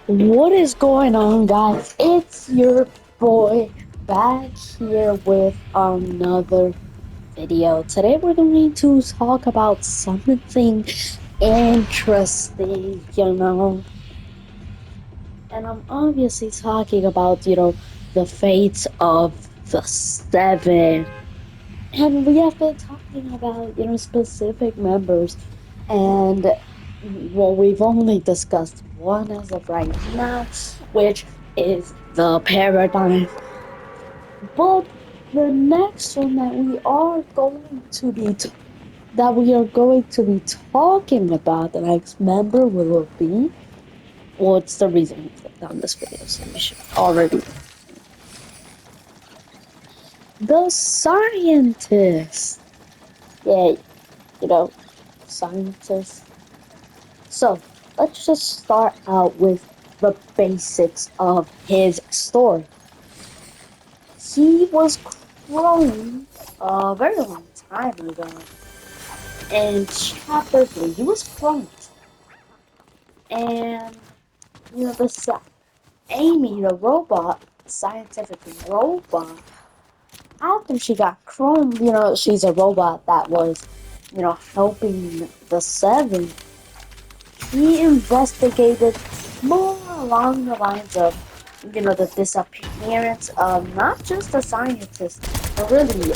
What is going on, guys? It's your boy back here with another video. Today we're going to talk about something interesting, and I'm obviously talking about, the fates of the seven. And we have been talking about, specific members, and well, we've only discussed one as of right now, which is the paradigm. But the next one that we are going to be talking about, the next member will be. Well, it's the reason we clicked on this video, so you should already. The scientist. Yeah, you know, scientist. So let's just start out with the basics of his story. He was cloned a very long time ago. In chapter 3, he was cloned. And, Amy, the robot, scientific robot, after she got cloned, she's a robot that was, helping the Seven. He investigated more along the lines of, the disappearance of not just the scientists, but really,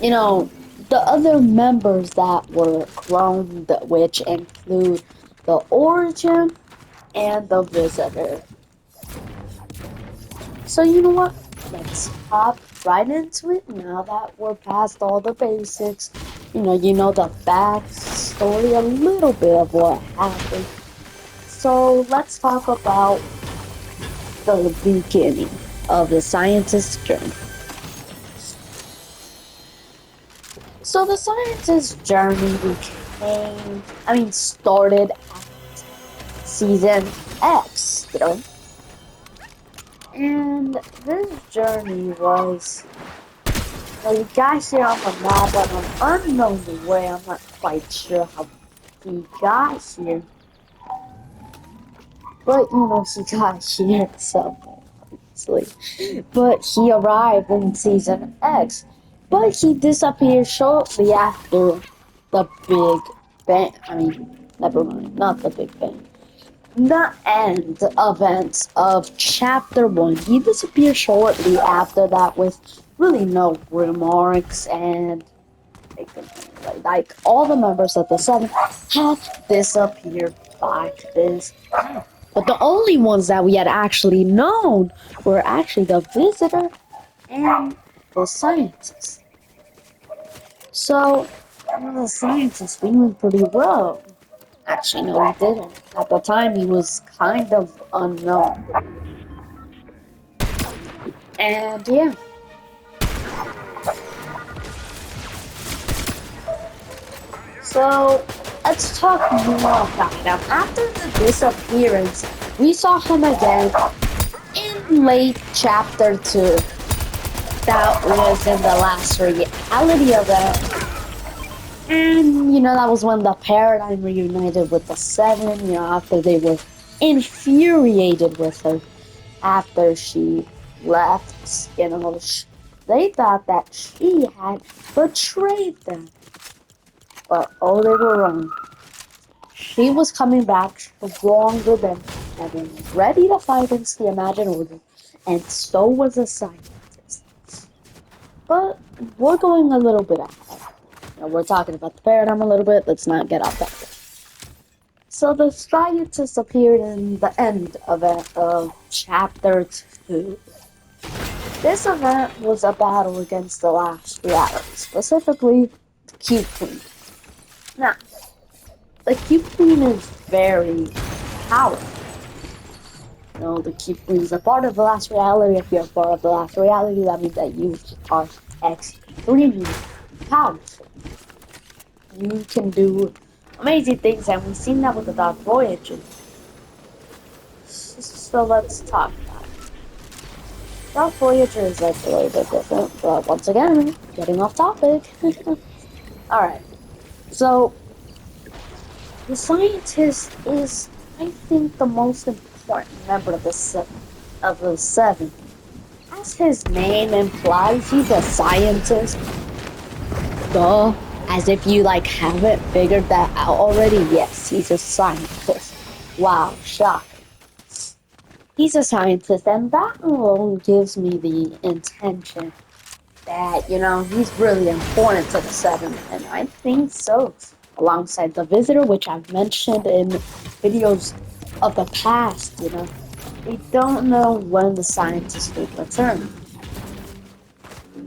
you know, the other members that were cloned, which include the Origin and the Visitor. So you know what? Let's hop right into it now that we're past all the basics. The backstory, a little bit of what happened. So let's talk about the beginning of the scientist's journey. So the scientist's journey started at season X. And this journey was, you guys see on the map on an unknown way. I'm not quite sure how he got here. But, he got here somehow, obviously. But he arrived in season X. But he disappeared shortly after the Big Bang. Never mind, not the Big Bang. The end events of chapter 1. He disappeared shortly after that with really no remarks, and like all the members of the Seven had disappeared by this time. But the only ones that we had actually known were actually the Visitor and the Scientist. So, the Scientist, we knew pretty well. Actually, no, he didn't. At the time, he was kind of unknown. And yeah, so let's talk more about him. After the disappearance, we saw him again in late chapter 2. That was in the last reality event. And, that was when the Paradigm reunited with the Seven, after they were infuriated with her after she left. They thought that she had betrayed them. But oh, they were wrong. She was coming back stronger than ever, ready to fight against the Imagined Order, and so was the Scientist. But we're going a little bit ahead. We're talking about the Paradigm a little bit, let's not get off topic. So the Scientist appeared in the end of chapter 2. This event was a battle against the last reality, specifically the Cube Queen. Now, the Cube Queen is very powerful. The Cube Queen is a part of the last reality. If you're a part of the last reality, that means that you are extremely powerful. You can do amazing things, and we've seen that with the Dark Voyager. So let's talk about it. Dark Voyager is like a little bit different, but once again, getting off topic. Alright, so the Scientist is, I think, the most important member of the Seven. As his name implies, he's a scientist. Duh. As if you like haven't figured that out already. Yes, he's a scientist. Wow, shock. He's a scientist, and that alone gives me the intention that, he's really important to the Seven, and I think so. Alongside the Visitor, which I've mentioned in videos of the past, we don't know when the scientists will return.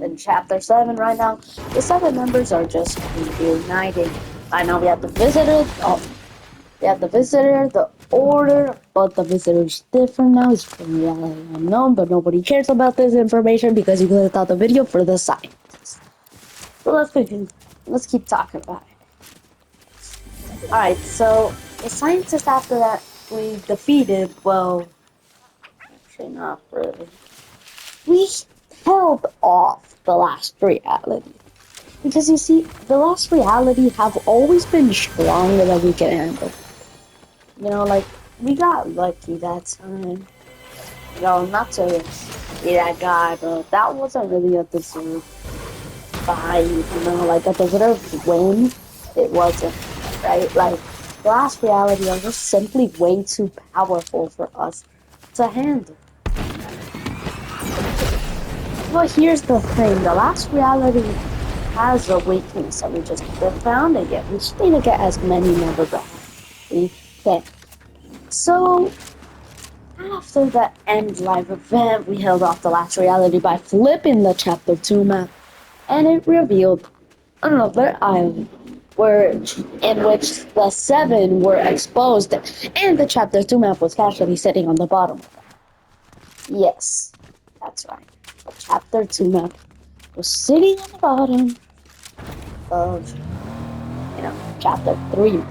In Chapter 7 right now, the Seven members are just reunited. I know we have the Visitor, the Order, but the Visitor's different now. It's really unknown, but nobody cares about this information because you clicked out the video for the scientists. So let's keep talking about it. Alright, so the scientists after that we defeated, well, actually not really. We held off the last reality. Because you see, the last reality have always been stronger than we can handle. We got lucky that time. Not to be that guy, but that wasn't really a deserved fight. A deserved win. It wasn't, right? Like, the last reality was just simply way too powerful for us to handle. But here's the thing, the last reality has a weakness and we just haven't found it yet. We just need to get as many members as we can. So, after the end live event, we held off the last reality by flipping the Chapter 2 map, and it revealed another island in which the Seven were exposed, and the Chapter 2 map was casually sitting on the bottom. Yes, that's right. The Chapter 2 map was sitting on the bottom of, Chapter 3.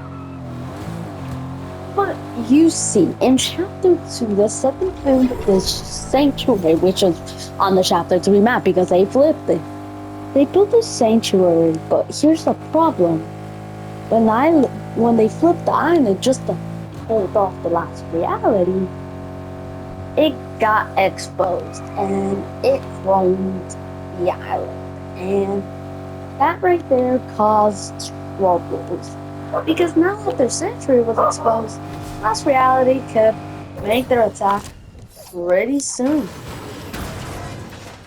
But you see, in Chapter 2, the Seven found the sanctuary, which is on the Chapter 3 map because they flipped it. They built a sanctuary, but here's the problem. When they flipped the island just to hold off the last reality, it got exposed and it roamed the island. And that right there caused troubles. Because now that their sanctuary was exposed, last reality could make their attack pretty soon.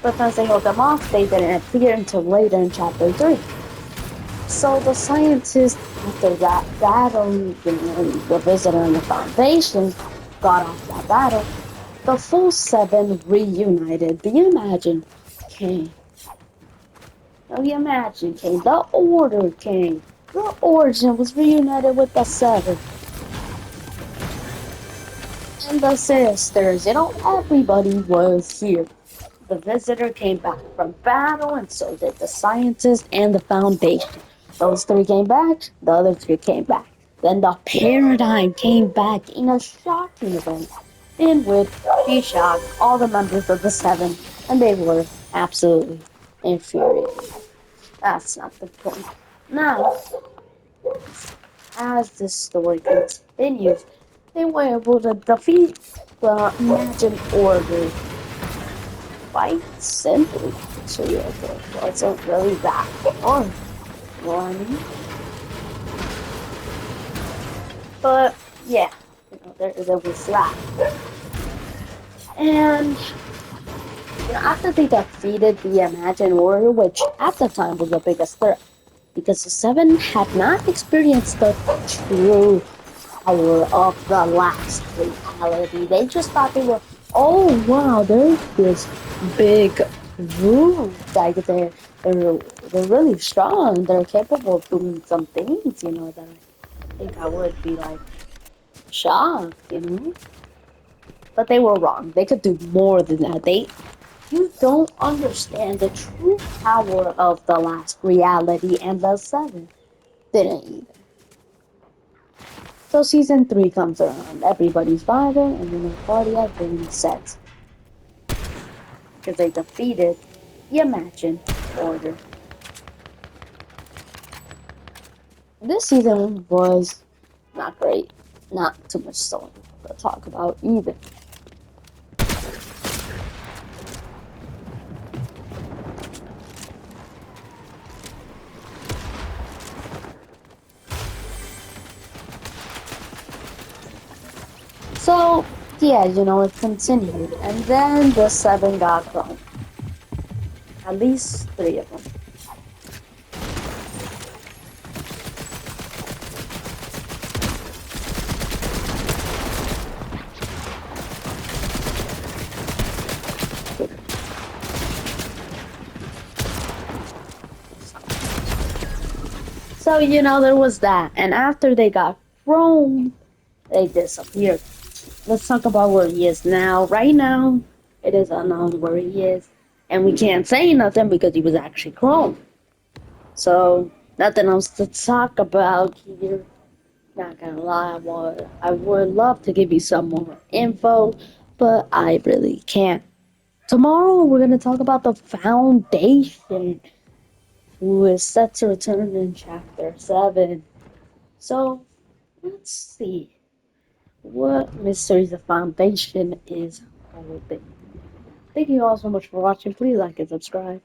But since they held them off, they didn't appear until later in Chapter 3. So the scientists, after that battle, the Visitor and the Foundation got off that battle, the full Seven reunited. The Imagine came. The Imagine came. The Order came. The Origin was reunited with the Seven. And the Sisters. Everybody was here. The Visitor came back from battle, and so did the Scientist and the Foundation. Those three came back, the other three came back. Then the Paradigm came back in a shocking event, in which she shocked all the members of the Seven, and they were absolutely infuriated. That's not the point. Now, as the story continues, they were able to defeat the Imagine Order quite simply. So yeah, it wasn't really that hard. You know what I mean? But yeah, there was that. And after they defeated the Imagine Warrior, which at the time was the biggest threat, because the Seven had not experienced the true power of the last reality. They just thought they were, oh wow, there's this big group. Like they're really strong. They're capable of doing some things, that I think I would be like shocked, But they were wrong. They could do more than that. You don't understand the true power of the last reality, and the Seven didn't either. So season 3 comes around. Everybody's vibing, and the party has been set. Because they defeated the Imagine Order. This season was not great. Not too much story. to talk about either. So, yeah, it continued. And then the 7 got thrown. At least 3 of them. So, there was that. And after they got thrown, they disappeared. Let's talk about where he is now. Right now, it is unknown where he is. And we can't say nothing because he was actually thrown. So, nothing else to talk about here. Not gonna lie, I would love to give you some more info, but I really can't. Tomorrow, we're gonna talk about the Foundation, who is set to return in Chapter 7. So, let's see what mysteries the Foundation is holding. Thank you all so much for watching. Please like and subscribe.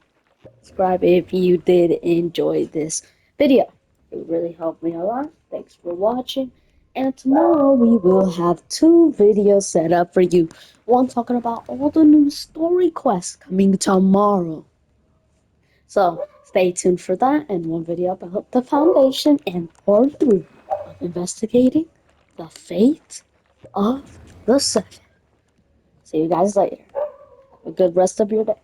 Subscribe if you did enjoy this video. It really helped me a lot. Thanks for watching. And tomorrow we will have 2 videos set up for you. One talking about all the new story quests coming tomorrow. So stay tuned for that, and one video about the Foundation and part 3 of investigating the fate of the 7. See you guys later. Have a good rest of your day.